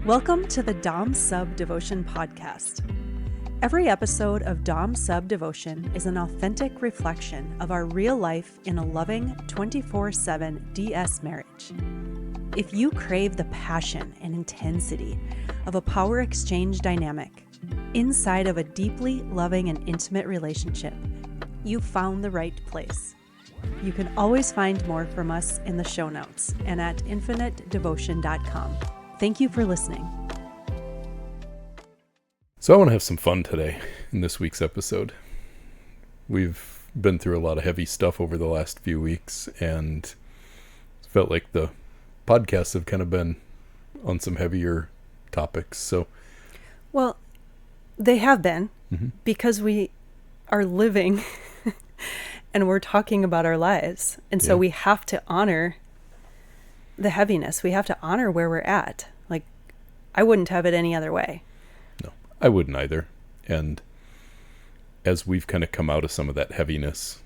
Welcome to the Dom Sub Devotion Podcast. Every episode of Dom Sub Devotion is an authentic reflection of our real life in a loving 24/7 DS marriage. If you crave the passion and intensity of a power exchange dynamic inside of a deeply loving and intimate relationship, you've found the right place. You can always find more from us in the show notes and at infinitedevotion.com. Thank you for listening. So I want to have some fun today in this week's episode. We've been through a lot of heavy stuff over the last few weeks, and it felt like the podcasts have kind of been on some heavier topics. So, well, they have been because we are living and we're talking about our lives. And so we have to honor the heaviness. We have to honor where we're at. Like, I wouldn't have it any other way. No, I wouldn't either. And as we've kind of come out of some of that heaviness,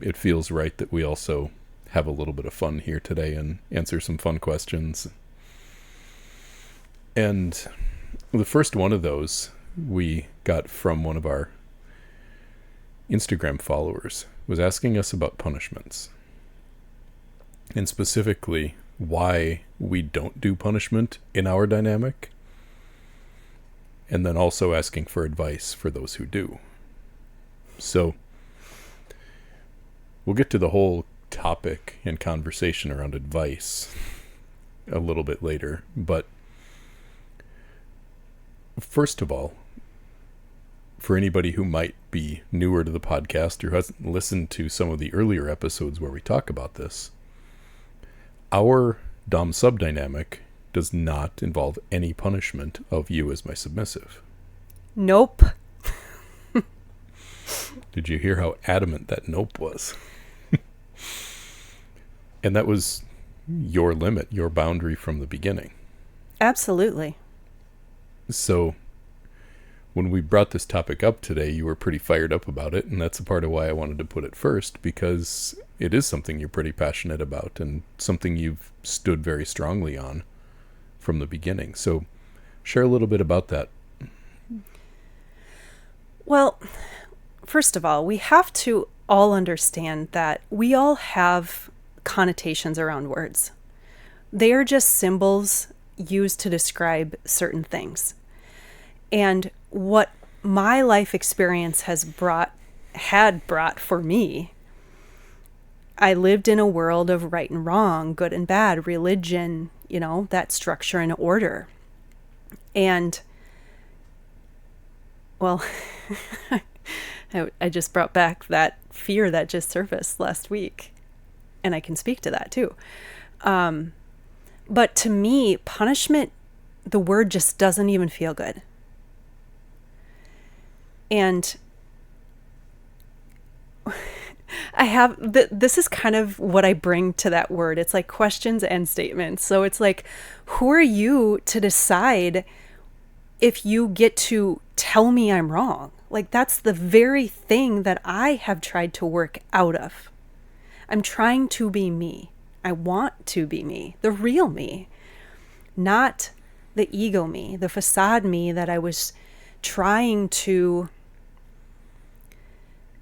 it feels right that we also have a little bit of fun here today and answer some fun questions. And the first one of those we got from one of our Instagram followers, was asking us about punishments. And specifically, why we don't do punishment in our dynamic. And then also asking for advice for those who do. So, we'll get to the whole topic and conversation around advice a little bit later. But first of all, for anybody who might be newer to the podcast or hasn't listened to some of the earlier episodes where we talk about this, our Dom Sub dynamic does not involve any punishment of you as my submissive. Nope. Did you hear how adamant that nope was? And that was your limit, your boundary from the beginning. Absolutely. So when we brought this topic up today, you were pretty fired up about it, and that's a part of why I wanted to put it first, because it is something you're pretty passionate about and something you've stood very strongly on from the beginning. So share a little bit about that. Well, first of all, we have to all understand that we all have connotations around words. They are just symbols used to describe certain things. And what my life experience had brought for me, I lived in a world of right and wrong, good and bad, religion, that structure and order. And, well, I just brought back that fear that just surfaced last week. And I can speak to that too. But to me, punishment, the word just doesn't even feel good. And I have, this is kind of what I bring to that word. It's like questions and statements. So it's like, who are you to decide if you get to tell me I'm wrong? Like, that's the very thing that I have tried to work out of. I'm trying to be me. I want to be me, the real me, not the ego me, the facade me that I was trying to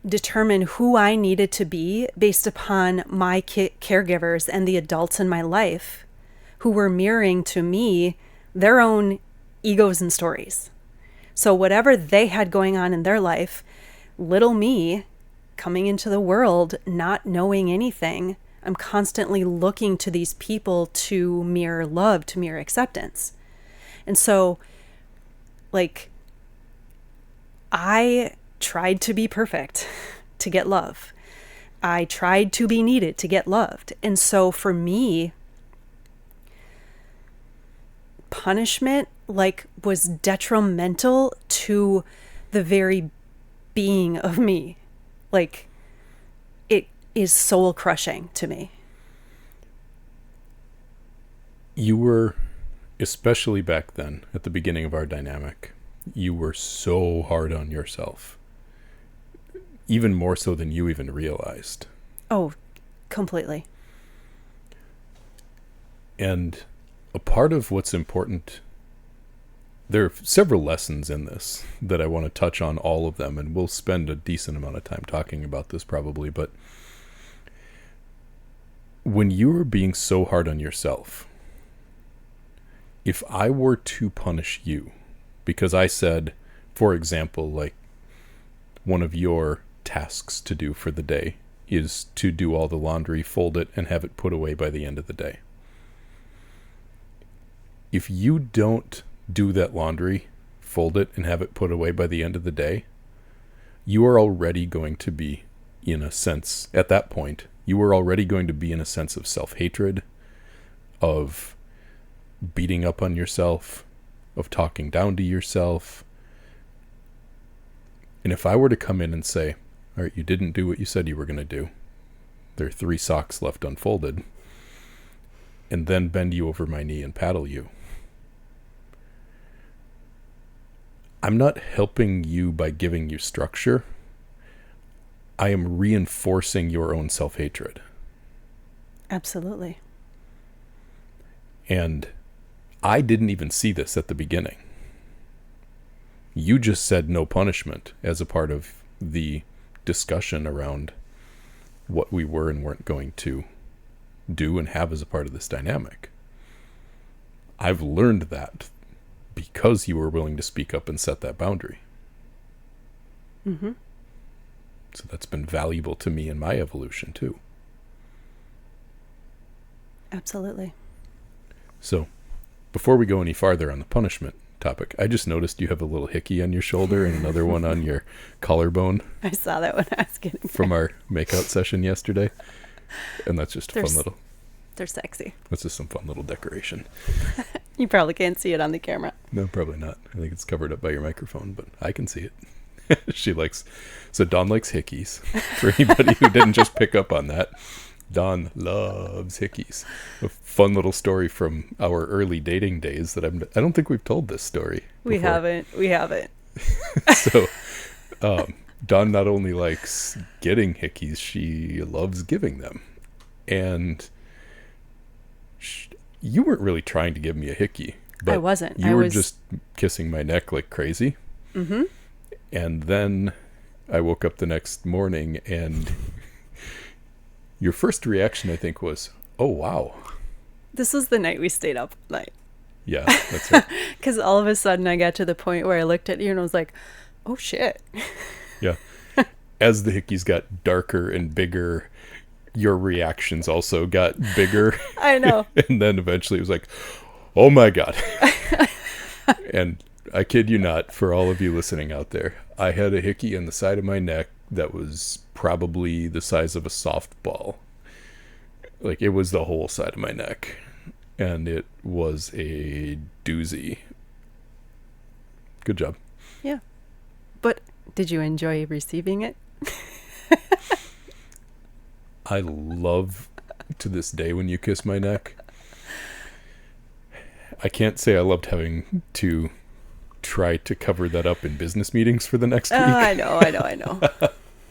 determine who I needed to be based upon my caregivers and the adults in my life who were mirroring to me their own egos and stories. So whatever they had going on in their life, little me coming into the world, not knowing anything, I'm constantly looking to these people to mirror love, to mirror acceptance. And so, like, I tried to be perfect to get love. I tried to be needed to get loved. And so for me, punishment was detrimental to the very being of me. Like, it is soul crushing to me. You were, especially back then, at the beginning of our dynamic, you were so hard on yourself. Even more so than you even realized. Oh, completely. And a part of what's important, there are several lessons in this that I want to touch on, all of them, and we'll spend a decent amount of time talking about this probably, but when you are being so hard on yourself, if I were to punish you because I said, for example, like one of your tasks to do for the day is to do all the laundry, fold it, and have it put away by the end of the day. If you don't do that laundry, fold it, and have it put away by the end of the day, you are already going to be, in a sense, at that point, you are already going to be in a sense of self-hatred, of beating up on yourself, of talking down to yourself. And if I were to come in and say, all right, you didn't do what you said you were going to do, there are 3 socks left unfolded, and then bend you over my knee and paddle you, I'm not helping you by giving you structure. I am reinforcing your own self-hatred. Absolutely. And I didn't even see this at the beginning. You just said no punishment as a part of the discussion around what we were and weren't going to do and have as a part of this dynamic. I've learned that because you were willing to speak up and set that boundary. Mm-hmm. So that's been valuable to me in my evolution too. Absolutely. So before we go any farther on the punishment topic, I just noticed you have a little hickey on your shoulder and another one on your collarbone. I saw that when I was getting from our makeout session yesterday. And that's just a fun little... They're sexy. That's just some fun little decoration. You probably can't see it on the camera. No, probably not. I think it's covered up by your microphone, but I can see it. So Dawn likes hickeys. For anybody who didn't just pick up on that, Dawn loves hickeys. A fun little story from our early dating days that I don't think we've told this story before. We haven't. So Dawn not only likes getting hickeys, she loves giving them. And you weren't really trying to give me a hickey. But I wasn't. You were just kissing my neck like crazy. Mm-hmm. And then I woke up the next morning and your first reaction, I think, was, oh, wow. This was the night we stayed up all night. Yeah, that's right. Because all of a sudden I got to the point where I looked at you and I was like, oh, shit. Yeah. As the hickeys got darker and bigger, your reactions also got bigger. I know. And then eventually it was like, oh, my God. And I kid you not, for all of you listening out there, I had a hickey on the side of my neck that was probably the size of a softball. Like, it was the whole side of my neck. And it was a doozy. Good job. Yeah. But did you enjoy receiving it? I love, to this day, when you kiss my neck. I can't say I loved having to try to cover that up in business meetings for the next week. I know.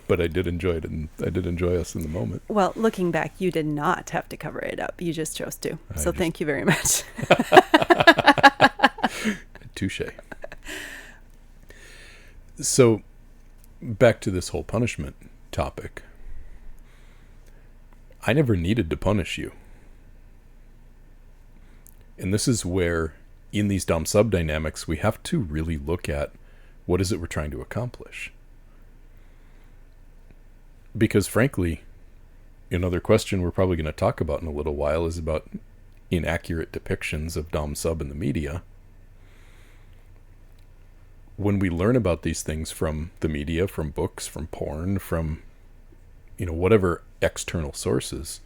But I did enjoy it, and I did enjoy us in the moment. Well, looking back, you did not have to cover it up. You just chose to. Thank you very much. Touche. So, back to this whole punishment topic. I never needed to punish you. And this is where, in these dom-sub dynamics, we have to really look at what is it we're trying to accomplish. Because frankly, another question we're probably going to talk about in a little while is about inaccurate depictions of dom-sub in the media. When we learn about these things from the media, from books, from porn, from, whatever external sources,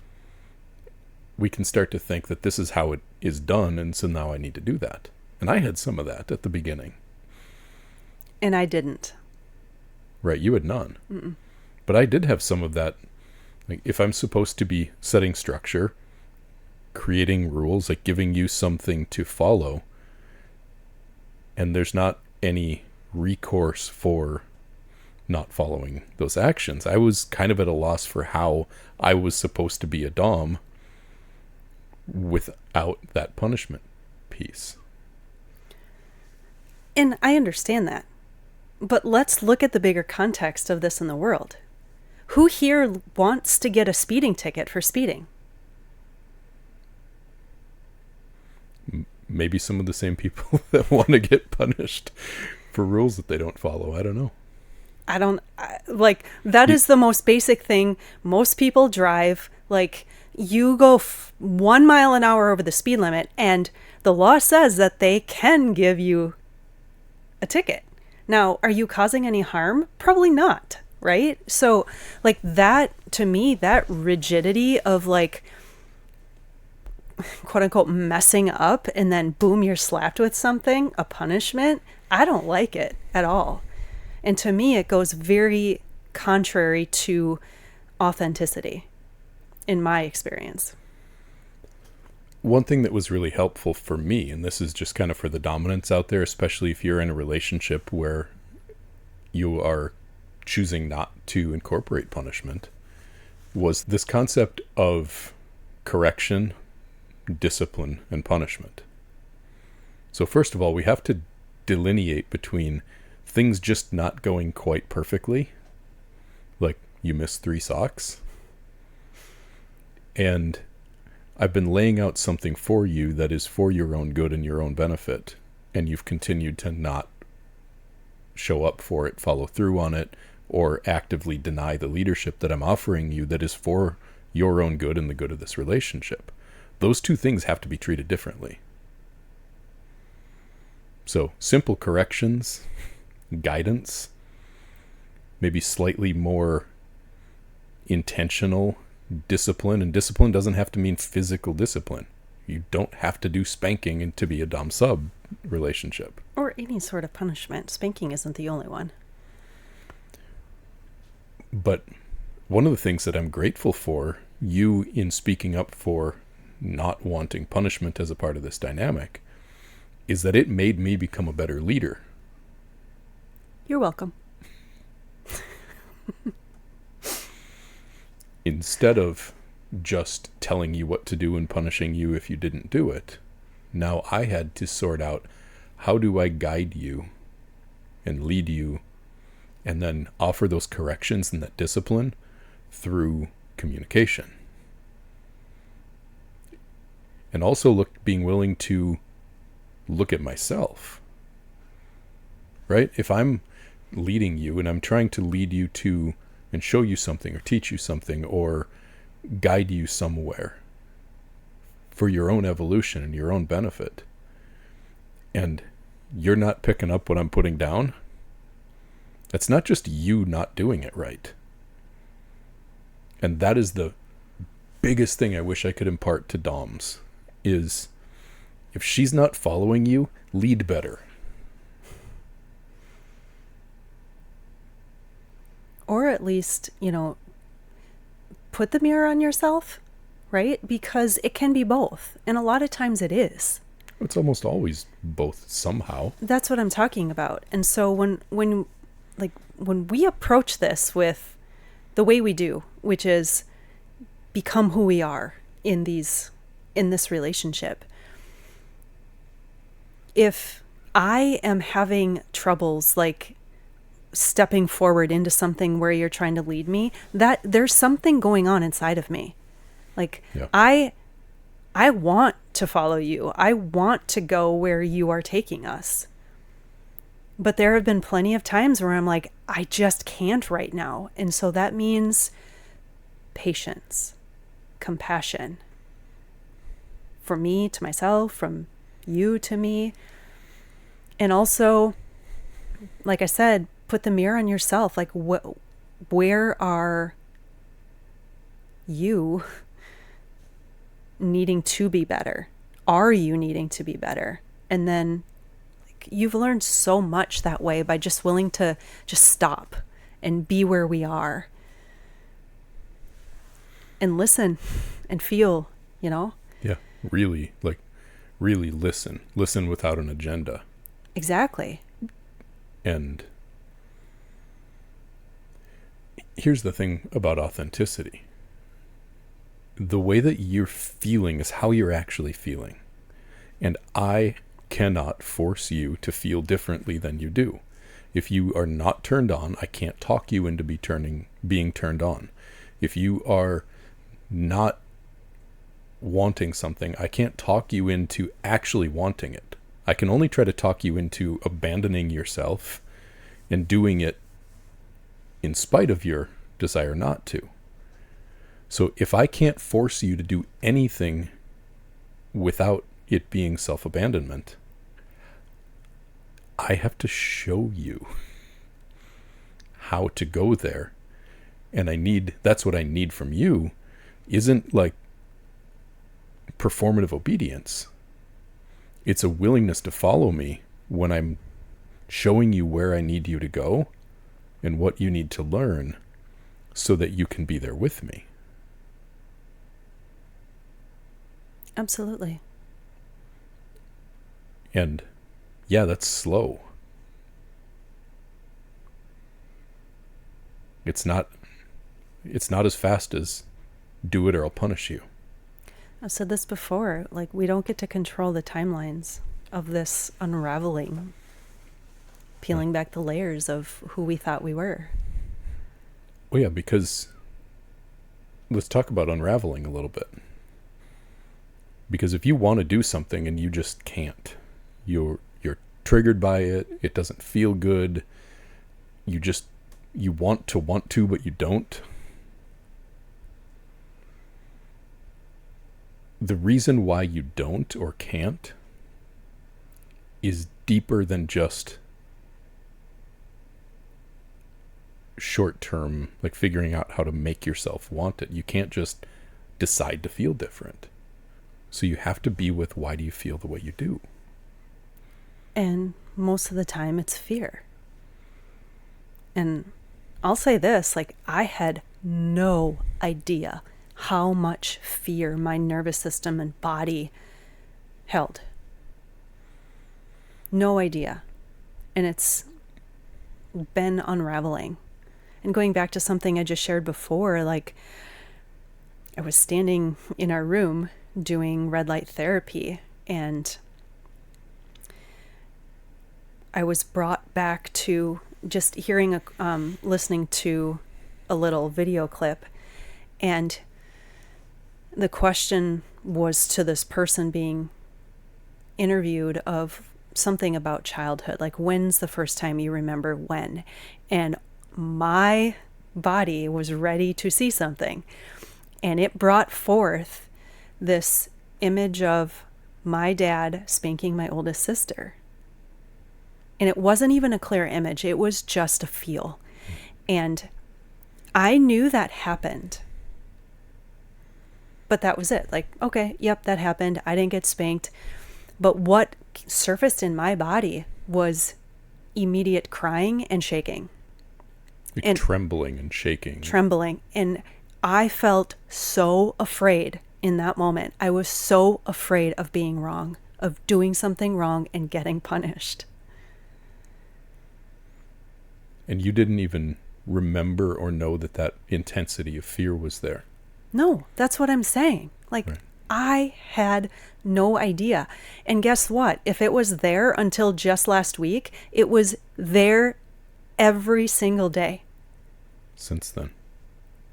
we can start to think that this is how it is done, and so now I need to do that. And I had some of that at the beginning. And I didn't. Right, you had none. Mm-mm. But I did have some of that. Like, if I'm supposed to be setting structure, creating rules, like giving you something to follow, and there's not any recourse for not following those actions, I was kind of at a loss for how I was supposed to be a dom without that punishment piece. And I understand that. But let's look at the bigger context of this in the world. Who here wants to get a speeding ticket for speeding? Maybe some of the same people that want to get punished for rules that they don't follow. I don't know. That is the most basic thing. Most people drive, like, you go 1 mile an hour over the speed limit, and the law says that they can give you a ticket. Now, are you causing any harm? Probably not, right? So, like, that, to me, that rigidity of, like, quote unquote messing up, and then boom, you're slapped with something, a punishment, I don't like it at all. And to me, it goes very contrary to authenticity, in my experience. One thing that was really helpful for me, and this is just kind of for the dominants out there, especially if you're in a relationship where you are choosing not to incorporate punishment, was this concept of correction, discipline, and punishment. So first of all, we have to delineate between things just not going quite perfectly, like you missed 3 socks, and I've been laying out something for you that is for your own good and your own benefit, and you've continued to not show up for it, follow through on it, or actively deny the leadership that I'm offering you that is for your own good and the good of this relationship. Those two things have to be treated differently. So simple corrections, guidance, maybe slightly more intentional discipline. And discipline doesn't have to mean physical discipline. You don't have to do spanking to be a dom-sub relationship. Or any sort of punishment. Spanking isn't the only one. But one of the things that I'm grateful for, you in speaking up for not wanting punishment as a part of this dynamic, is that it made me become a better leader. You're welcome. Instead of just telling you what to do and punishing you if you didn't do it, now I had to sort out, how do I guide you and lead you, and then offer those corrections and that discipline through communication. And also being willing to look at myself, right? If I'm leading you and I'm trying to lead you to and show you something or teach you something or guide you somewhere for your own evolution and your own benefit, and you're not picking up what I'm putting down, that's not just you not doing it right. And that is the biggest thing I wish I could impart to doms, is if she's not following you, lead better. Or at least, put the mirror on yourself, right? Because it can be both. And a lot of times it is. It's almost always both somehow. That's what I'm talking about. And so when we approach this with the way we do, which is become who we are in this relationship, if I am having troubles like stepping forward into something where you're trying to lead me, that there's something going on inside of me. Like, yeah. I want to follow you. I want to go where you are taking us. But there have been plenty of times where I'm like, I just can't right now. And so that means patience, compassion. From me to myself, from you to me. And also, like I said, put the mirror on yourself. Like, where are you needing to be better? Are you needing to be better? And then you've learned so much that way by just willing to just stop and be where we are and listen and feel, Yeah, really listen without an agenda. Exactly. And here's the thing about authenticity. the way that you're feeling is how you're actually feeling. And I cannot force you to feel differently than you do. If you are not turned on, I can't talk you into being turned on. If you are not wanting something, I can't talk you into actually wanting it. I can only try to talk you into abandoning yourself and doing it in spite of your desire not to. So if I can't force you to do anything without it being self-abandonment, I have to show you how to go there. And that's what I need from you, isn't like performative obedience. It's a willingness to follow me when I'm showing you where I need you to go and what you need to learn so that you can be there with me. Absolutely. And yeah, that's slow. It's not as fast as do it or I'll punish you. I've said this before, like we don't get to control the timelines of this unraveling, peeling back the layers of who we thought we were. Well, yeah, because let's talk about unraveling a little bit. Because if you want to do something and you just can't, you're triggered by it, it doesn't feel good, you want to, but you don't. The reason why you don't or can't is deeper than just short term, like figuring out how to make yourself want it. You can't just decide to feel different. So you have to be with, why do you feel the way you do? And most of the time it's fear. And I'll say this, like I had no idea how much fear my nervous system and body held. No idea. And it's been unraveling. And going back to something I just shared before, like I was standing in our room doing red light therapy, and I was brought back to just hearing listening to a little video clip, and the question was to this person being interviewed of something about childhood, like when's the first time you remember when? And my body was ready to see something, and it brought forth this image of my dad spanking my oldest sister. And it wasn't even a clear image. It was just a feel. And I knew that happened. But that was it. Like, okay, yep, that happened. I didn't get spanked. But what surfaced in my body was immediate crying and shaking. Like and trembling and shaking. Trembling. And I felt so afraid in that moment. I was so afraid of being wrong, of doing something wrong and getting punished. And you didn't even remember or know that intensity of fear was there. No, that's what I'm saying. Like, right. I had no idea. And guess what? If it was there until just last week, it was there every single day. Since then.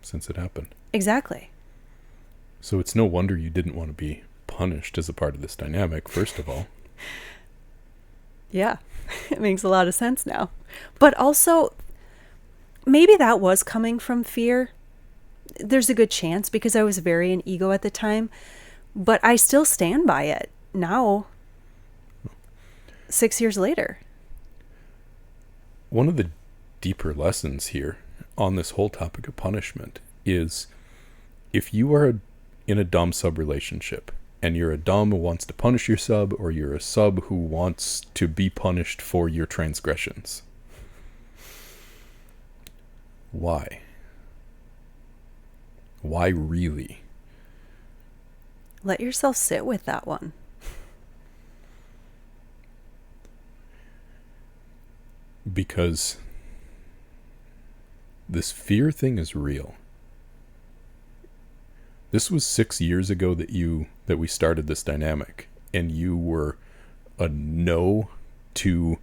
Since it happened. Exactly. So it's no wonder you didn't want to be punished as a part of this dynamic, first of all. Yeah, it makes a lot of sense now. But also, maybe that was coming from fear. There's a good chance because I was very in ego at the time. But I still stand by it now, 6 years later. One of the deeper lessons here on this whole topic of punishment is if you are in a dom-sub relationship and you're a dom who wants to punish your sub, or you're a sub who wants to be punished for your transgressions, why? Why really? Let yourself sit with that one. Because this fear thing is real. This was 6 years ago that we started this dynamic, and you were a no to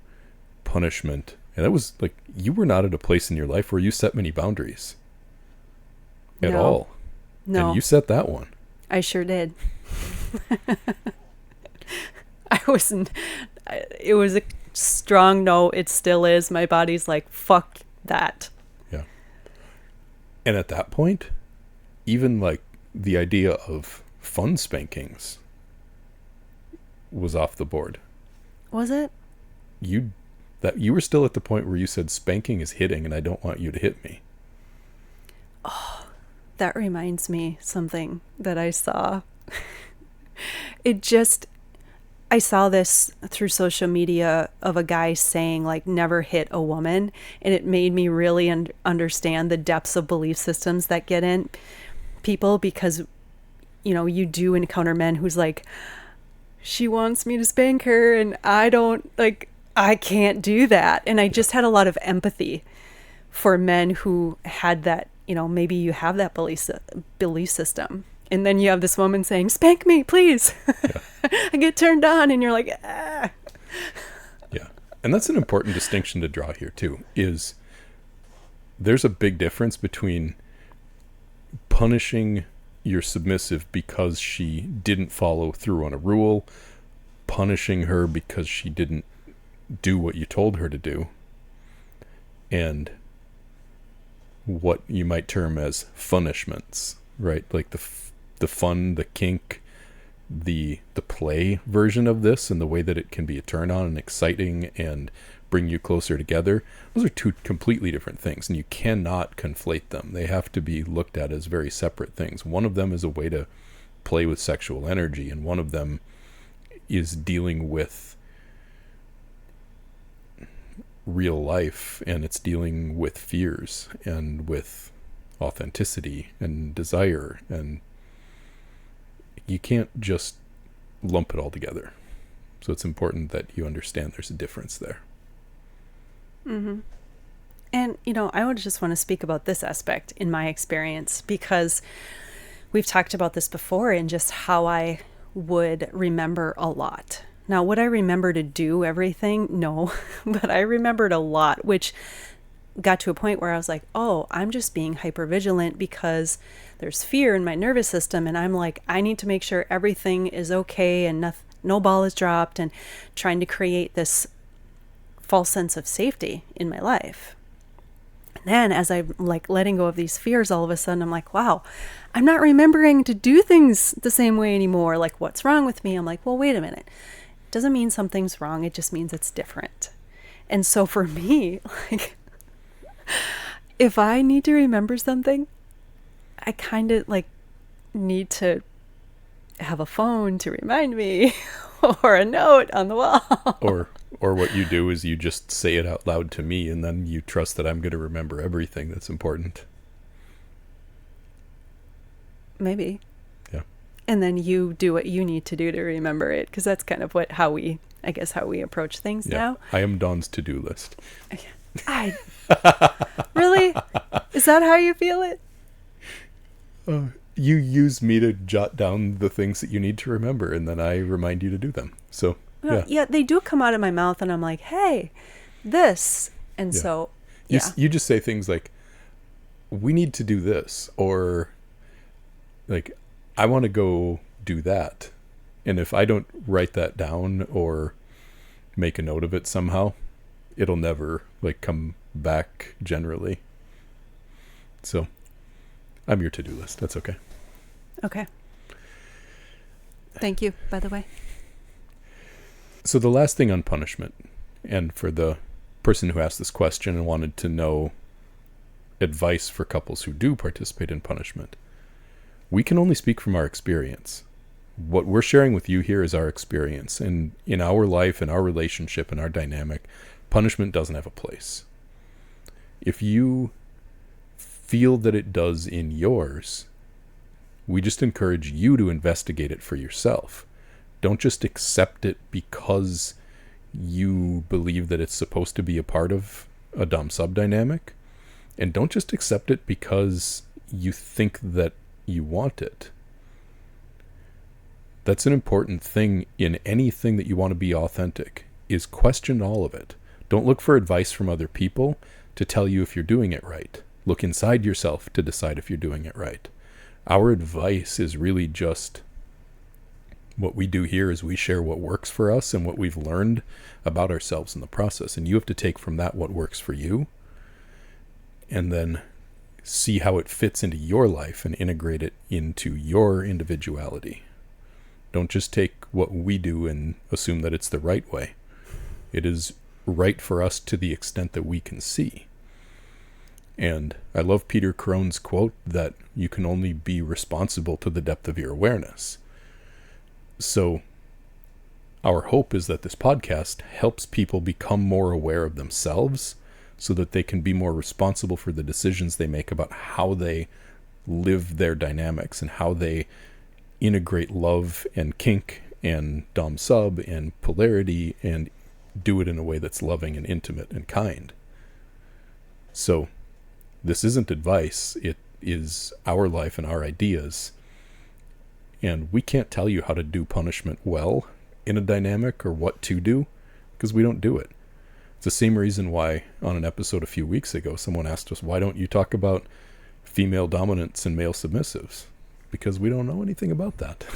punishment. And that was like, you were not at a place in your life where you set many boundaries at all. No. And you set that one. I sure did. It was a strong no. It still is. My body's like, fuck that. Yeah. And at that point, even like the idea of fun spankings was off the board. Was it? You were still at the point where you said spanking is hitting and I don't want you to hit me. Oh, that reminds me something that I saw. I saw this through social media of a guy saying like never hit a woman, and it made me really understand the depths of belief systems that get in people, because you do encounter men who's like, she wants me to spank her and I can't do that. And I just had a lot of empathy for men who had that, maybe you have that belief system. And then you have this woman saying, spank me, please. Yeah. I get turned on. And you're like, ah. Yeah. And that's an important distinction to draw here too, is there's a big difference between punishing your submissive because she didn't follow through on a rule, punishing her because she didn't do what you told her to do, and what you might term as funishments, right? Like the fun, the kink, the play version of this, and the way that it can be a turn on and exciting and bring you closer together. Those are two completely different things, and you cannot conflate them. They have to be looked at as very separate things. One of them is a way to play with sexual energy, and one of them is dealing with real life, and it's dealing with fears and with authenticity and desire, and you can't just lump it all together. So it's important that you understand there's a difference there. Mm-hmm. And, I would just want to speak about this aspect in my experience, because we've talked about this before, and just how I would remember a lot. Now, would I remember to do everything? No, but I remembered a lot, which got to a point where I was like, oh, I'm just being hypervigilant because there's fear in my nervous system. And I'm like, I need to make sure everything is okay and no ball is dropped, and trying to create this false sense of safety in my life. And then as I'm like letting go of these fears, all of a sudden I'm like, wow, I'm not remembering to do things the same way anymore. Like, what's wrong with me? I'm like, well, wait a minute. It doesn't mean something's wrong. It just means it's different. And so for me, like, if I need to remember something, I kind of like need to have a phone to remind me, or a note on the wall. Or what you do is you just say it out loud to me, and then you trust that I'm going to remember everything that's important. Maybe. Yeah. And then you do what you need to do to remember it, because that's kind of how we approach things now. I am Dawn's to-do list. Really? Is that how you feel it? You use me to jot down the things that you need to remember, and then I remind you to do them. So, yeah, they do come out of my mouth, and I'm like, hey, this. And so, yeah. You just say things like, we need to do this, or like, I want to go do that. And if I don't write that down or make a note of it somehow, it'll never like come back generally. So I'm your to-do list. That's okay. Okay. Thank you, by the way. So the last thing on punishment, and for the person who asked this question and wanted to know advice for couples who do participate in punishment, we can only speak from our experience. What we're sharing with you here is our experience. And in our life, in our relationship, in our dynamic, punishment doesn't have a place. If you feel that it does in yours, we just encourage you to investigate it for yourself. Don't just accept it because you believe that it's supposed to be a part of a dom-sub dynamic. And don't just accept it because you think that you want it. That's an important thing in anything that you want to be authentic, is question all of it. Don't look for advice from other people to tell you if you're doing it right. Look inside yourself to decide if you're doing it right. Our advice is really just, what we do here is we share what works for us and what we've learned about ourselves in the process. And you have to take from that what works for you and then see how it fits into your life and integrate it into your individuality. Don't just take what we do and assume that it's the right way. It is right for us to the extent that we can see. And I love Peter Crone's quote that you can only be responsible to the depth of your awareness. So our hope is that this podcast helps people become more aware of themselves so that they can be more responsible for the decisions they make about how they live their dynamics and how they integrate love and kink and dom sub and polarity and do it in a way that's loving and intimate and kind. So this isn't advice, it is our life and our ideas. And we can't tell you how to do punishment well in a dynamic or what to do, because we don't do it. It's the same reason why on an episode a few weeks ago, someone asked us, why don't you talk about female dominance and male submissives? Because we don't know anything about that.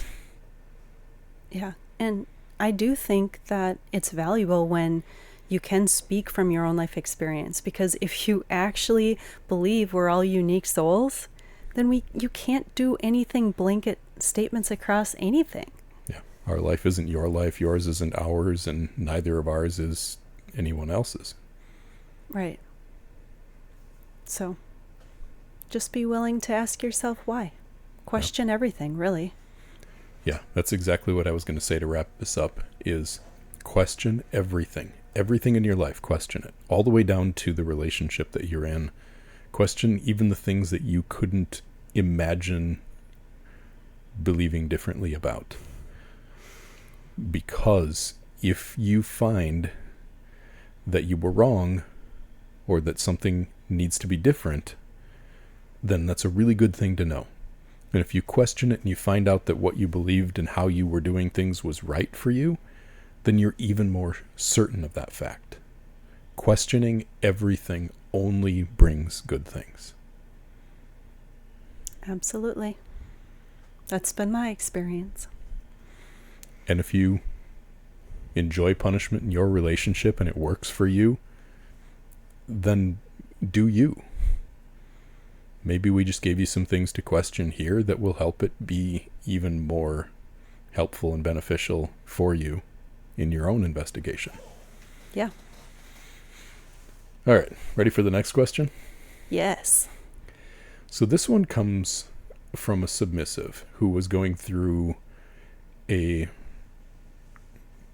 Yeah. And I do think that it's valuable when you can speak from your own life experience, because if you actually believe we're all unique souls, then you can't do anything blanket statements across anything. Yeah. Our life isn't your life, yours isn't ours, and neither of ours is anyone else's. Right. So just be willing to ask yourself why. Question everything, really. Yeah, that's exactly what I was going to say to wrap this up, is question everything. Everything in your life, question it. All the way down to the relationship that you're in. Question even the things that you couldn't imagine believing differently about. Because if you find that you were wrong or that something needs to be different, then that's a really good thing to know. And if you question it and you find out that what you believed and how you were doing things was right for you, then you're even more certain of that fact. Questioning everything only brings good things. Absolutely. That's been my experience. And if you enjoy punishment in your relationship and it works for you, then do you. Maybe we just gave you some things to question here that will help it be even more helpful and beneficial for you in your own investigation. Yeah. All right. Ready for the next question? Yes. So this one comes from a submissive who was going through a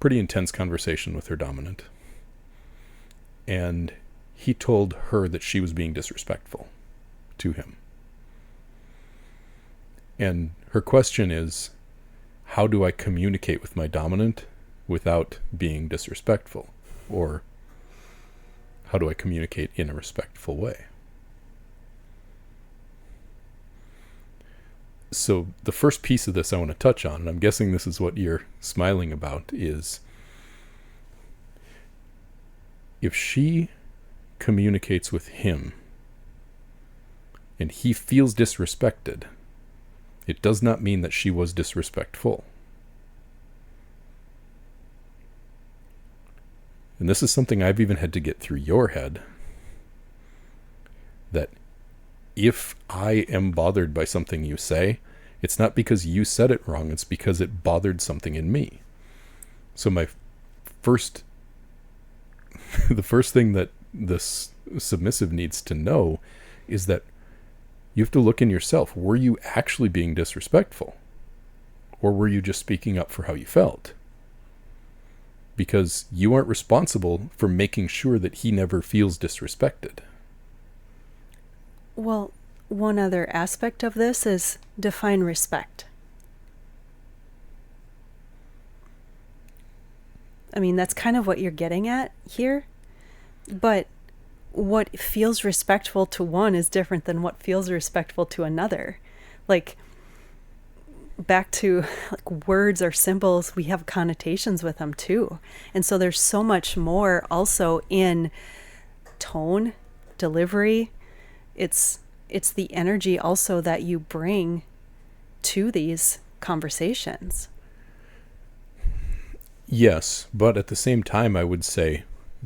pretty intense conversation with her dominant. And he told her that she was being disrespectful to him. And her question is, how do I communicate with my dominant without being disrespectful? Or how do I communicate in a respectful way? So the first piece of this I want to touch on, and I'm guessing this is what you're smiling about, is if she communicates with him and he feels disrespected, it does not mean that she was disrespectful. And this is something I've even had to get through your head, that if I am bothered by something you say, it's not because you said it wrong, it's because it bothered something in me. So the first thing that this submissive needs to know is that you have to look in yourself. Were you actually being disrespectful? Or were you just speaking up for how you felt? Because you aren't responsible for making sure that he never feels disrespected. Well, one other aspect of this is define respect. I mean, that's kind of what you're getting at here. But what feels respectful to one is different than what feels respectful to another. Like, back to like words or symbols, we have connotations with them too. And so there's so much more also in tone, delivery. It's the energy also that you bring to these conversations. Yes, but at the same time, I would say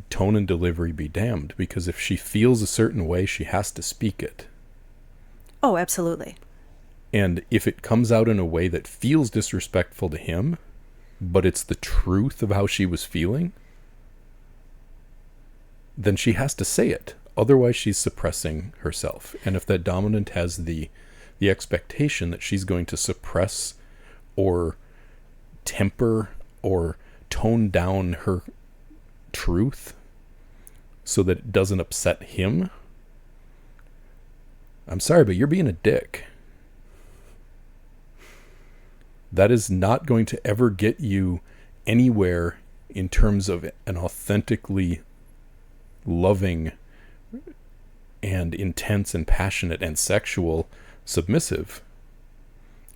tone and delivery be damned, because if she feels a certain way, she has to speak it. Oh, absolutely. And if it comes out in a way that feels disrespectful to him, but it's the truth of how she was feeling, then she has to say it. Otherwise, she's suppressing herself. And if that dominant has the expectation that she's going to suppress or temper or tone down her truth so that it doesn't upset him, I'm sorry, but you're being a dick. That is not going to ever get you anywhere in terms of an authentically loving and intense and passionate and sexual submissive.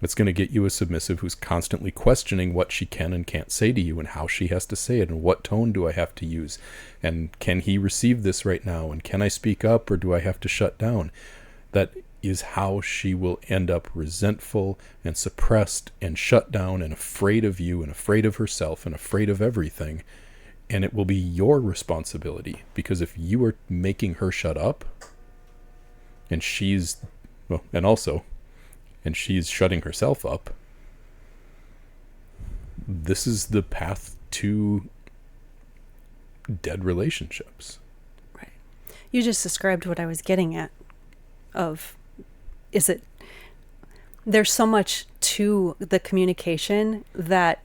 It's going to get you a submissive who's constantly questioning what she can and can't say to you and how she has to say it and what tone do I have to use and can he receive this right now and can I speak up or do I have to shut down? That is how she will end up resentful and suppressed and shut down and afraid of you and afraid of herself and afraid of everything. And it will be your responsibility, because if you are making her shut up and she's shutting herself up, this is the path to dead relationships. Right. You just described what I was getting at there's so much to the communication that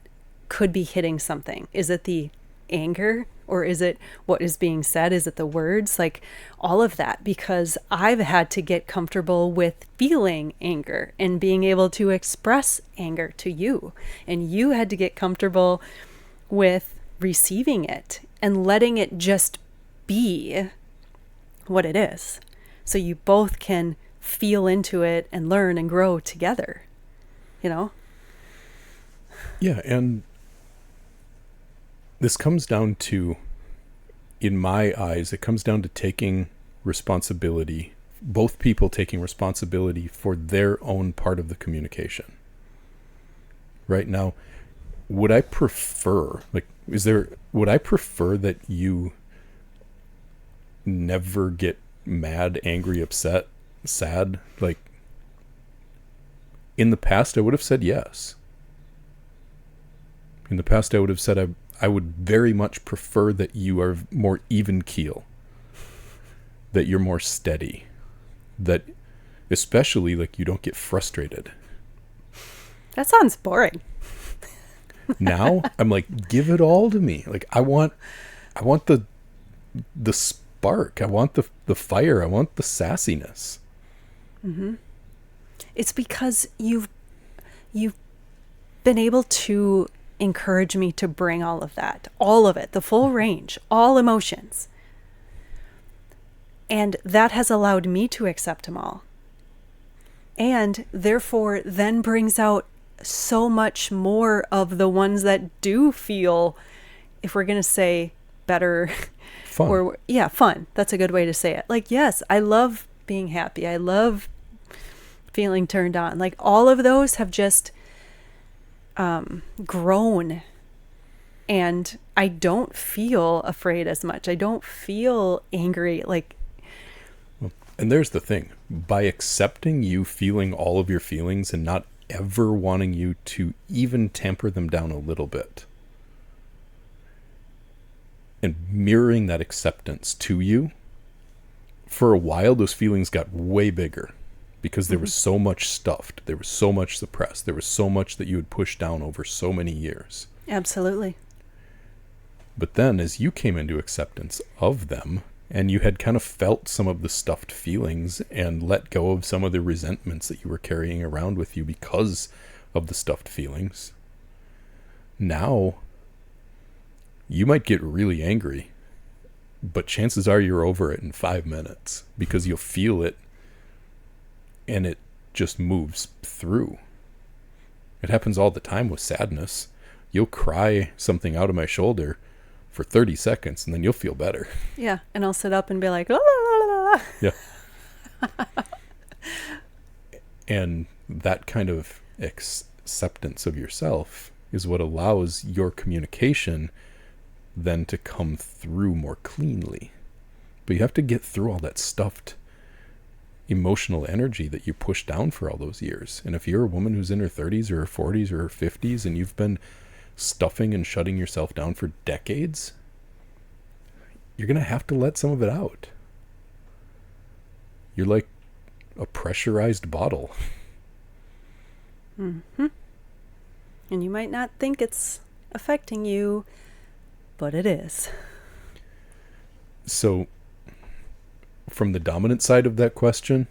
could be hitting something. Is it the anger or is it what is being said? Is it the words? Like all of that, because I've had to get comfortable with feeling anger and being able to express anger to you. And you had to get comfortable with receiving it and letting it just be what it is. So you both can feel into it and learn and grow together, you know? Yeah, and this comes down to, in my eyes, it comes down to taking responsibility, both people taking responsibility for their own part of the communication. Right now, would I prefer that you never get mad, angry, upset, sad? Like, in the past, I would have said yes. In the past, I would have said I would very much prefer that you are more even keel, that you're more steady, that especially like you don't get frustrated. That sounds boring. Now I'm like, give it all to me. Like I want the spark. I want the fire. I want the sassiness. Mm-hmm. It's because you've been able to encourage me to bring all of that, all of it, the full range, all emotions. And that has allowed me to accept them all. And therefore then brings out so much more of the ones that do feel, if we're going to say better, fun. Or yeah, fun. That's a good way to say it. Like, yes, I love being happy. I love feeling turned on. Like all of those have just grown, and I don't feel afraid as much. I don't feel angry. Like, and there's the thing, by accepting you feeling all of your feelings and not ever wanting you to even temper them down a little bit, and mirroring that acceptance to you, for a while those feelings got way bigger because there was so much stuffed, there was so much suppressed, there was so much that you had pushed down over so many years. Absolutely. But then as you came into acceptance of them, and you had kind of felt some of the stuffed feelings and let go of some of the resentments that you were carrying around with you because of the stuffed feelings, now you might get really angry, but chances are you're over it in 5 minutes because you'll feel it and it just moves through. It happens all the time with sadness. You'll cry something out of my shoulder for 30 seconds and then you'll feel better. Yeah. And I'll sit up and be like, la, la, la, la. Yeah. And that kind of acceptance of yourself is what allows your communication then to come through more cleanly. But you have to get through all that stuffed emotional energy that you pushed down for all those years. And if you're a woman who's in her 30s or her 40s or her 50s and you've been stuffing and shutting yourself down for decades, you're going to have to let some of it out. You're like a pressurized bottle. Mm-hmm. And you might not think it's affecting you, but it is. So, from the dominant side of that question,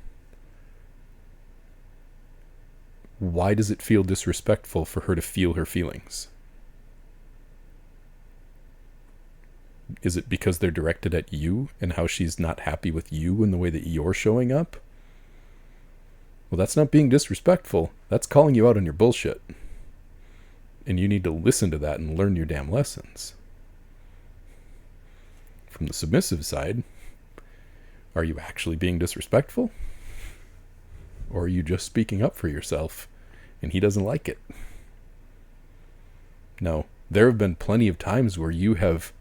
why does it feel disrespectful for her to feel her feelings? Is it because they're directed at you and how she's not happy with you and the way that you're showing up? Well, that's not being disrespectful. That's calling you out on your bullshit. And you need to listen to that and learn your damn lessons. From the submissive side, are you actually being disrespectful? Or are you just speaking up for yourself and he doesn't like it? No, there have been plenty of times where you have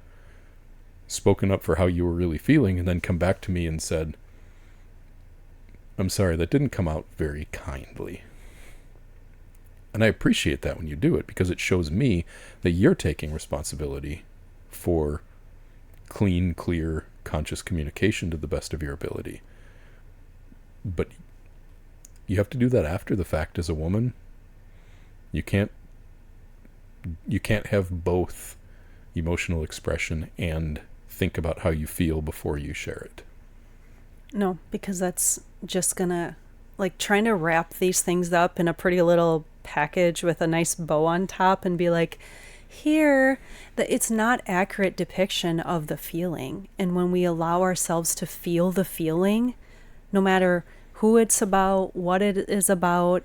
spoken up for how you were really feeling and then come back to me and said, I'm sorry, that didn't come out very kindly. And I appreciate that when you do it because it shows me that you're taking responsibility for clean, clear, conscious communication to the best of your ability. But you have to do that after the fact as a woman. You can't have both emotional expression and think about how you feel before you share it. No, because that's just gonna, like, trying to wrap these things up in a pretty little package with a nice bow on top and be like, here, that it's not accurate depiction of the feeling. And when we allow ourselves to feel the feeling, no matter who it's about, what it is about,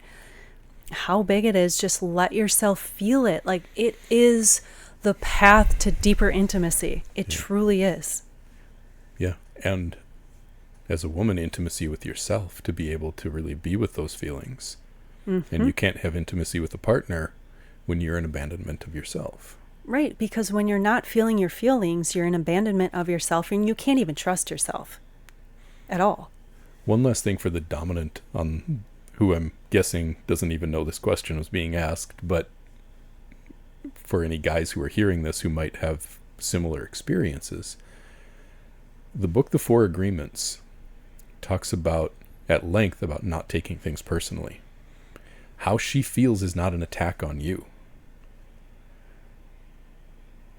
how big it is, just let yourself feel it. Like, it is the path to deeper intimacy. It truly is. Yeah. And as a woman, intimacy with yourself to be able to really be with those feelings. Mm-hmm. And you can't have intimacy with a partner when you're in abandonment of yourself. Right, because when you're not feeling your feelings, you're in abandonment of yourself and you can't even trust yourself at all. One last thing for the dominant, who I'm guessing doesn't even know this question was being asked, but for any guys who are hearing this who might have similar experiences, the book The Four Agreements talks about at length about not taking things personally. How she feels is not an attack on you.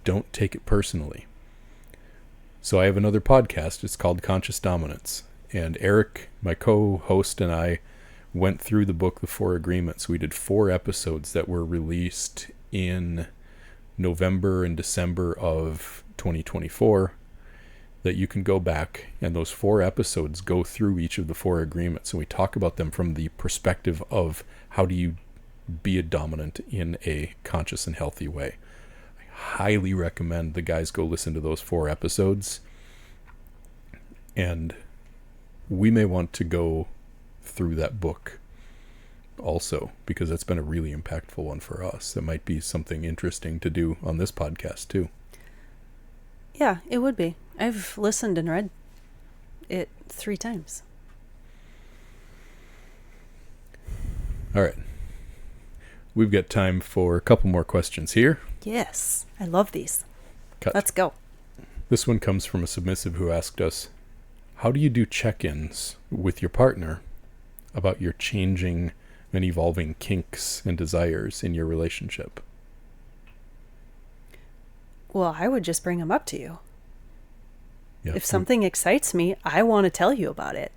Don't take it personally. So I have another podcast. It's called Conscious Dominance. And Eric, my co-host, and I went through the book The Four Agreements. We did 4 episodes that were released in November and December of 2024 that you can go back, and those 4 episodes go through each of the 4 agreements, and we talk about them from the perspective of how do you be a dominant in a conscious and healthy way. I highly recommend the guys go listen to those 4 episodes, and we may want to go through that book also, because that's been a really impactful one for us. That might be something interesting to do on this podcast too. Yeah, it would be. I've listened and read it 3 times. All right. We've got time for a couple more questions here. Yes, I love these. Cut. Let's go. This one comes from a submissive who asked us, how do you do check-ins with your partner about your changing and evolving kinks and desires in your relationship? Well, I would just bring them up to you. Yep. If something excites me, I want to tell you about it.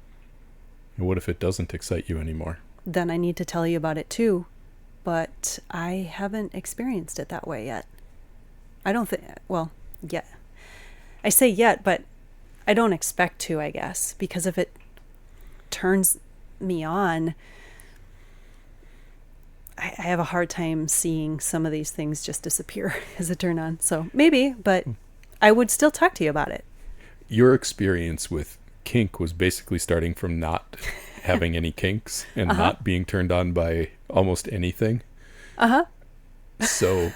And what if it doesn't excite you anymore? Then I need to tell you about it too. But I haven't experienced it that way yet. I don't think, well, yet. I say yet, but I don't expect to, I guess. Because if it turns me on, I have a hard time seeing some of these things just disappear as a turn on. So maybe, but I would still talk to you about it. Your experience with kink was basically starting from not having any kinks and not being turned on by almost anything. So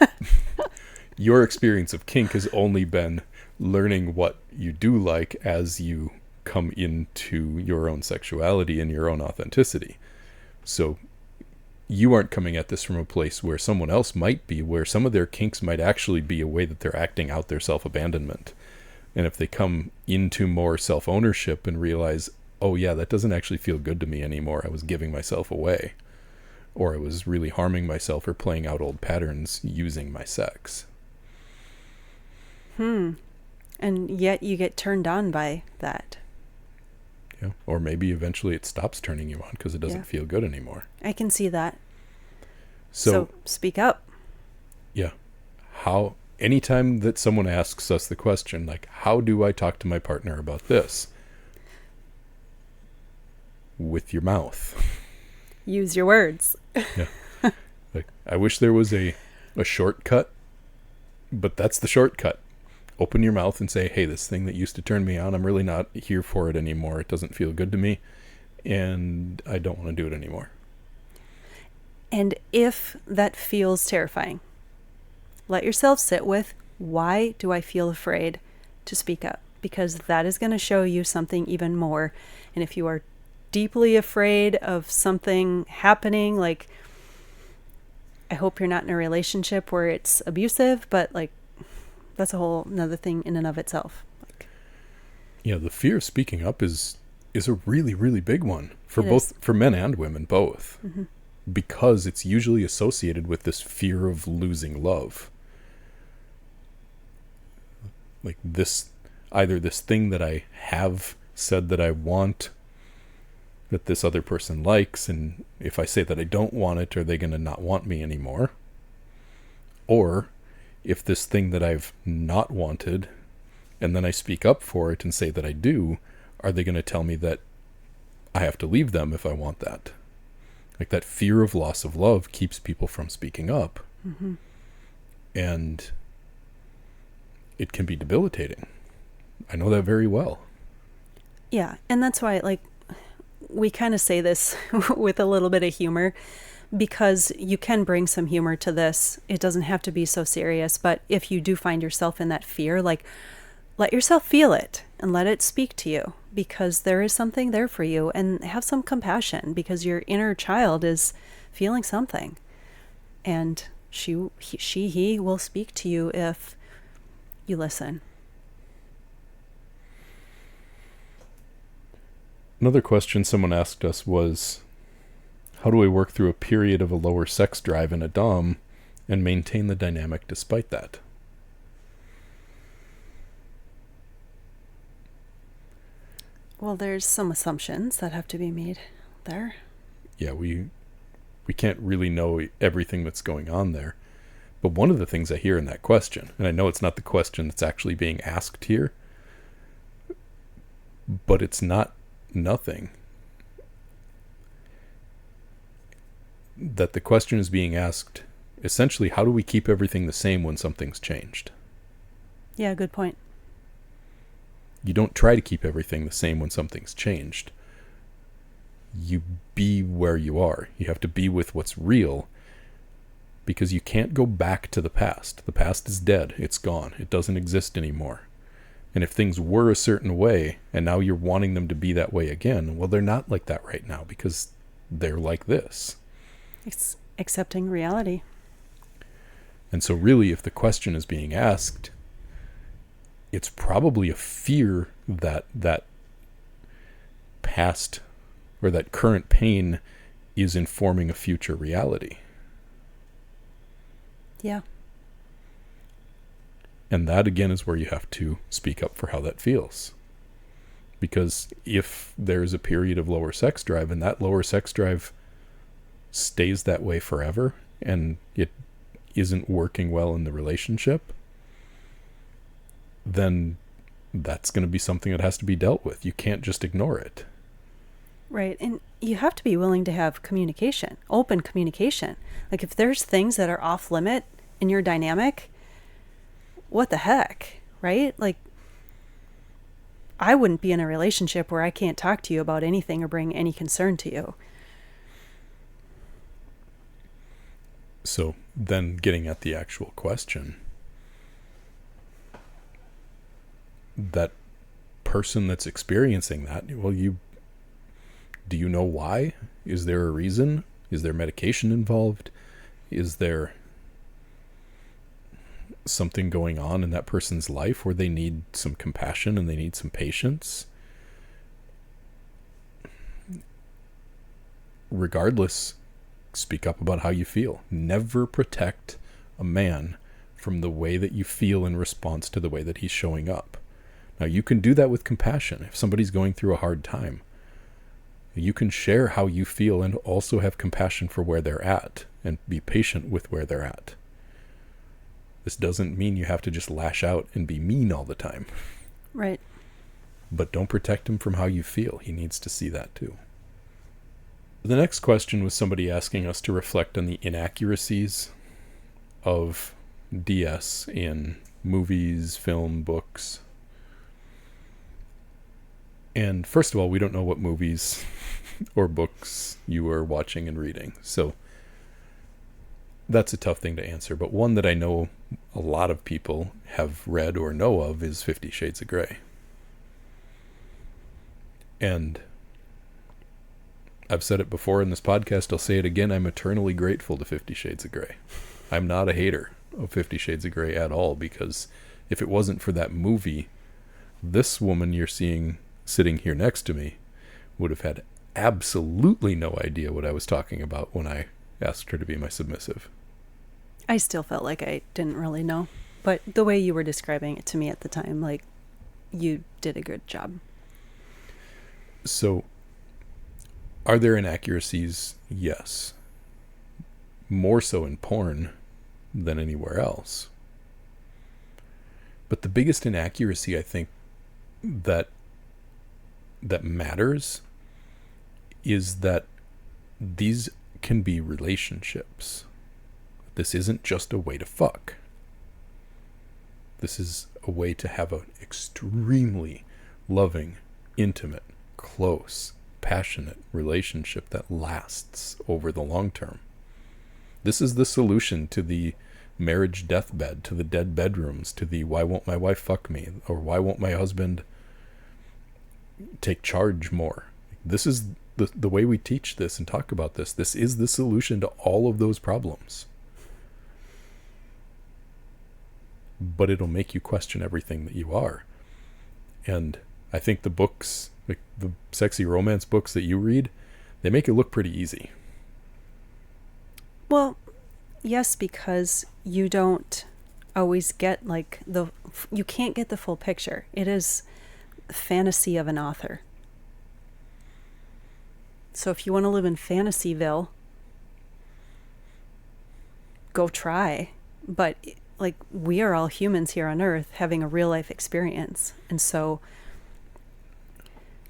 your experience of kink has only been learning what you do like as you come into your own sexuality and your own authenticity. So you aren't coming at this from a place where someone else might be, where some of their kinks might actually be a way that they're acting out their self-abandonment. And if they come into more self-ownership and realize, oh yeah, that doesn't actually feel good to me anymore. I was giving myself away, or I was really harming myself or playing out old patterns using my sex. And yet you get turned on by that. Yeah. Or maybe eventually it stops turning you on because it doesn't feel good anymore. I can see that. So speak up. Yeah. Anytime that someone asks us the question, like, how do I talk to my partner about this? With your mouth. Use your words. Yeah. Like, I wish there was a shortcut, but that's the shortcut. Open your mouth and say, hey, this thing that used to turn me on, I'm really not here for it anymore. It doesn't feel good to me, and I don't want to do it anymore. And if that feels terrifying, let yourself sit with, why do I feel afraid to speak up? Because that is going to show you something even more. And if you are deeply afraid of something happening, like, I hope you're not in a relationship where it's abusive, but like, that's a whole another thing in and of itself. Yeah, the fear of speaking up is a really, really big one for for men and women, both. Because it's usually associated with this fear of losing love. Like either this thing that I have said that I want, that this other person likes, and if I say that I don't want it, are they going to not want me anymore? Or if this thing that I've not wanted, and then I speak up for it and say that I do, are they going to tell me that I have to leave them if I want that? Like, that fear of loss of love keeps people from speaking up. And it can be debilitating. I know that very well. Yeah, and that's why, like, we kind of say this with a little bit of humor, because you can bring some humor to this. It doesn't have to be so serious, but if you do find yourself in that fear, like, let yourself feel it and let it speak to you, because there is something there for you, and have some compassion, because your inner child is feeling something, and he will speak to you if you listen. Another question someone asked us was, how do I work through a period of a lower sex drive in a dom and maintain the dynamic despite that? Well, there's some assumptions that have to be made there. Yeah, we can't really know everything that's going on there. But one of the things I hear in that question, and I know it's not the question that's actually being asked here, but it's not nothing. That the question is being asked, essentially, how do we keep everything the same when something's changed? Yeah, good point. You don't try to keep everything the same when something's changed. You be where you are. You have to be with what's real, because you can't go back to the past. The past is dead. It's gone. It doesn't exist anymore. And if things were a certain way, and now you're wanting them to be that way again, well, they're not like that right now, because they're like this. It's accepting reality. And so really, if the question is being asked, it's probably a fear that that past or that current pain is informing a future reality. Yeah. And that, again, is where you have to speak up for how that feels. Because if there's a period of lower sex drive, and that lower sex drive stays that way forever, and it isn't working well in the relationship, then that's going to be something that has to be dealt with. You can't just ignore it. Right. And you have to be willing to have communication, open communication. Like if there's things that are off limit in your dynamic, what the heck, right? Like I wouldn't be in a relationship where I can't talk to you about anything or bring any concern to you. So then getting at the actual question, that person that's experiencing that, well, do you know why? Is there a reason? Is there medication involved? Is there something going on in that person's life where they need some compassion and they need some patience? Regardless, speak up about how you feel. Never protect a man from the way that you feel in response to the way that he's showing up. Now, you can do that with compassion. If somebody's going through a hard time, you can share how you feel and also have compassion for where they're at and be patient with where they're at. This doesn't mean you have to just lash out and be mean all the time. Right. But don't protect him from how you feel. He needs to see that too. The next question was somebody asking us to reflect on the inaccuracies of DS in movies, film, books. And first of all, we don't know what movies or books you are watching and reading. So that's a tough thing to answer. But one that I know a lot of people have read or know of is 50 Shades of Grey. And I've said it before in this podcast, I'll say it again, I'm eternally grateful to 50 Shades of Grey. I'm not a hater of 50 Shades of Grey at all, because if it wasn't for that movie, this woman you're seeing sitting here next to me would have had absolutely no idea what I was talking about when I asked her to be my submissive. I still felt like I didn't really know. But the way you were describing it to me at the time, like, you did a good job. So, are there inaccuracies? Yes. More so in porn than anywhere else. But the biggest inaccuracy, I think, that matters is that these can be relationships. This isn't just a way to fuck. This is a way to have an extremely loving, intimate, close, passionate relationship that lasts over the long term. This is the solution to the marriage deathbed, to the dead bedrooms, to the why won't my wife fuck me, or why won't my husband take charge more. This is the way we teach this and talk about this. This is the solution to all of those problems. But it'll make you question everything that you are. And I think the books, like the sexy romance books that you read, they make it look pretty easy. Well, yes, because you don't always get you can't get the full picture. It is fantasy of an author. So if you want to live in Fantasyville, go try. But like, we are all humans here on Earth having a real life experience. And so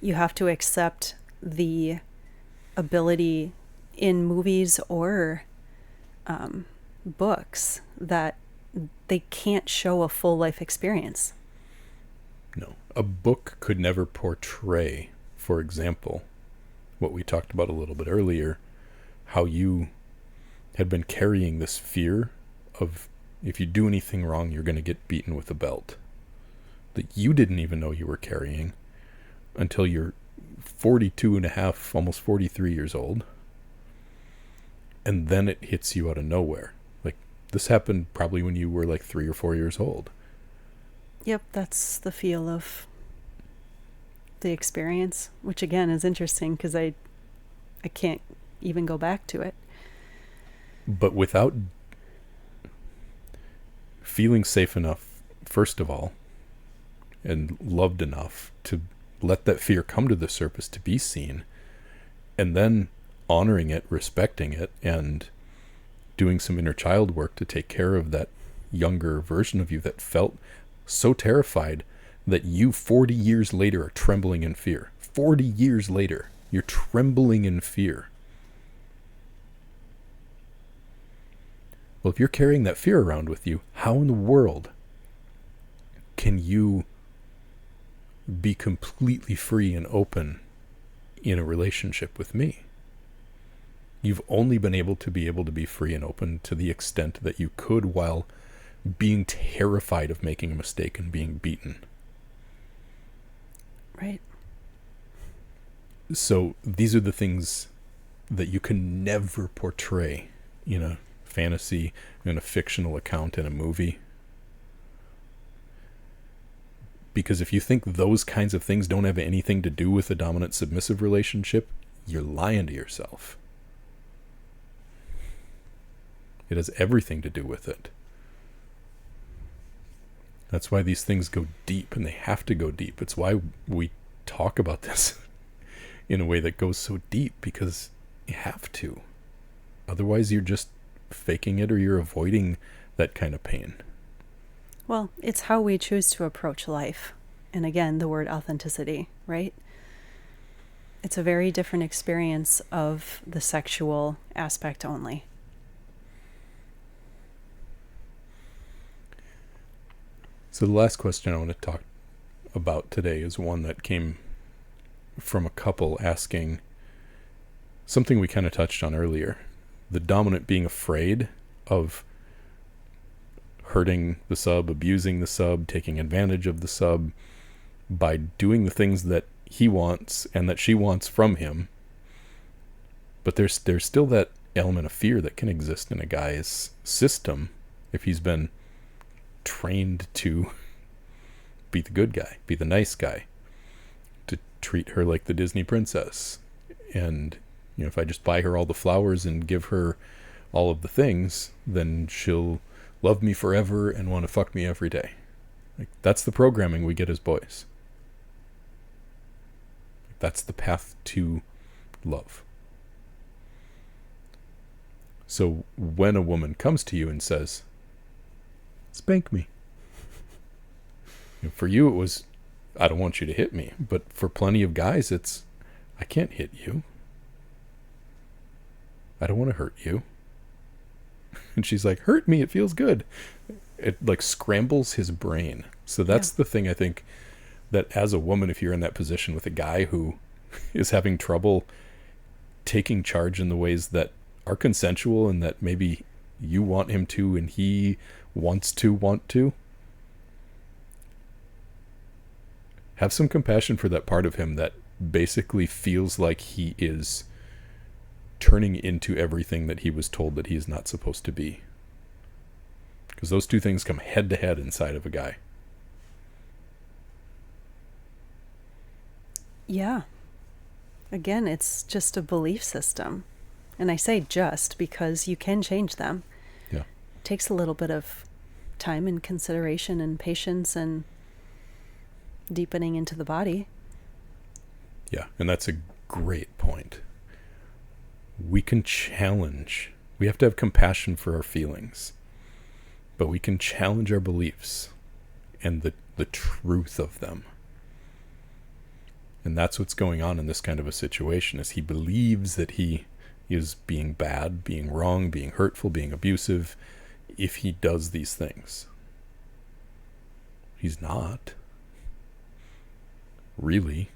you have to accept the ability in movies or books that they can't show a full life experience. No. A book could never portray, for example, what we talked about a little bit earlier, how you had been carrying this fear of if you do anything wrong, you're going to get beaten with a belt that you didn't even know you were carrying until you're 42 and a half, almost 43 years old. And then it hits you out of nowhere. Like, this happened probably when you were like 3 or 4 years old. Yep, that's the feel of the experience, which again is interesting because I can't even go back to it. But without feeling safe enough, first of all, and loved enough to let that fear come to the surface to be seen, and then honoring it, respecting it, and doing some inner child work to take care of that younger version of you that felt so terrified that you 40 years later are trembling in fear. 40 years later, You're trembling in fear. Well, if you're carrying that fear around with you, how in the world can you be completely free and open in a relationship with me? You've only been able to be free and open to the extent that you could while being terrified of making a mistake and being beaten. Right. So these are the things that you can never portray in a fantasy, in a fictional account, in a movie. Because if you think those kinds of things don't have anything to do with a dominant submissive relationship, you're lying to yourself. It has everything to do with it. That's why these things go deep, and they have to go deep. It's why we talk about this in a way that goes so deep, because you have to. Otherwise, you're just faking it, or you're avoiding that kind of pain. Well, it's how we choose to approach life. And again, the word authenticity, right? It's a very different experience of the sexual aspect only. So the last question I want to talk about today is one that came from a couple asking something we kind of touched on earlier. The dominant being afraid of hurting the sub, abusing the sub, taking advantage of the sub by doing the things that he wants and that she wants from him. But there's still that element of fear that can exist in a guy's system if he's been trained to be the good guy, be the nice guy, to treat her like the Disney princess. And, if I just buy her all the flowers and give her all of the things, then she'll love me forever and want to fuck me every day. That's the programming we get as boys. That's the path to love. So when a woman comes to you and says, spank me. For you it was, I don't want you to hit me. But for plenty of guys it's, I can't hit you. I don't want to hurt you. And she's like, hurt me, it feels good. It like scrambles his brain. So that's the thing, I think, that as a woman, if you're in that position with a guy who is having trouble taking charge in the ways that are consensual and that maybe you want him to and he want to, have some compassion for that part of him that basically feels like he is turning into everything that he was told that he is not supposed to be. Because those two things come head to head inside of a guy. Yeah. Again, it's just a belief system. And I say just because you can change them. Yeah. It takes a little bit of time and consideration and patience and deepening into the body. Yeah, and that's a great point. We can challenge. We have to have compassion for our feelings. But we can challenge our beliefs and the truth of them. And that's what's going on in this kind of a situation, is he believes that he is being bad, being wrong, being hurtful, being abusive if he does these things. He's not. Really.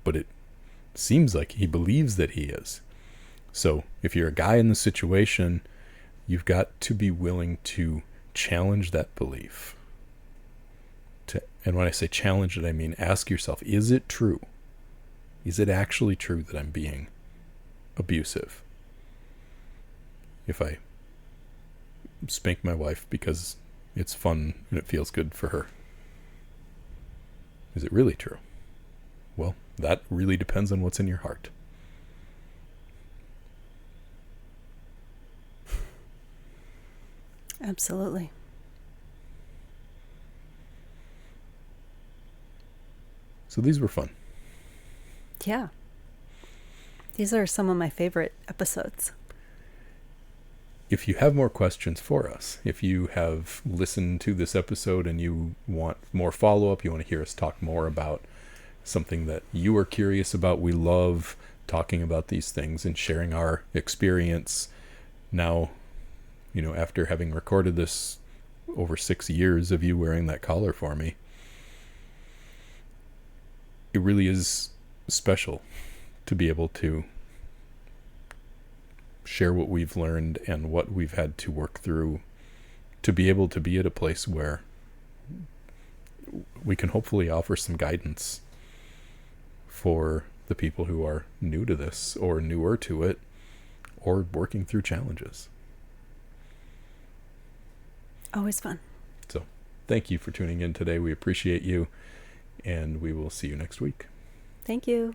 But it seems like he believes that he is. So if you're a guy in the situation, you've got to be willing to challenge that belief. And when I say challenge it, I mean ask yourself, is it true? Is it actually true that I'm being abusive? If I spank my wife because it's fun and it feels good for her, is it really true? Well, that really depends on what's in your heart. Absolutely. So these were fun. Yeah. These are some of my favorite episodes. If you have more questions for us, if you have listened to this episode and you want more follow-up, you want to hear us talk more about something that you are curious about. We love talking about these things and sharing our experience. Now, after having recorded this over 6 years of you wearing that collar for me, it really is special to be able to share what we've learned and what we've had to work through to be able to be at a place where we can hopefully offer some guidance for the people who are new to this or newer to it or working through challenges. Always fun. So thank you for tuning in today. We appreciate you, and we will see you next week. Thank you.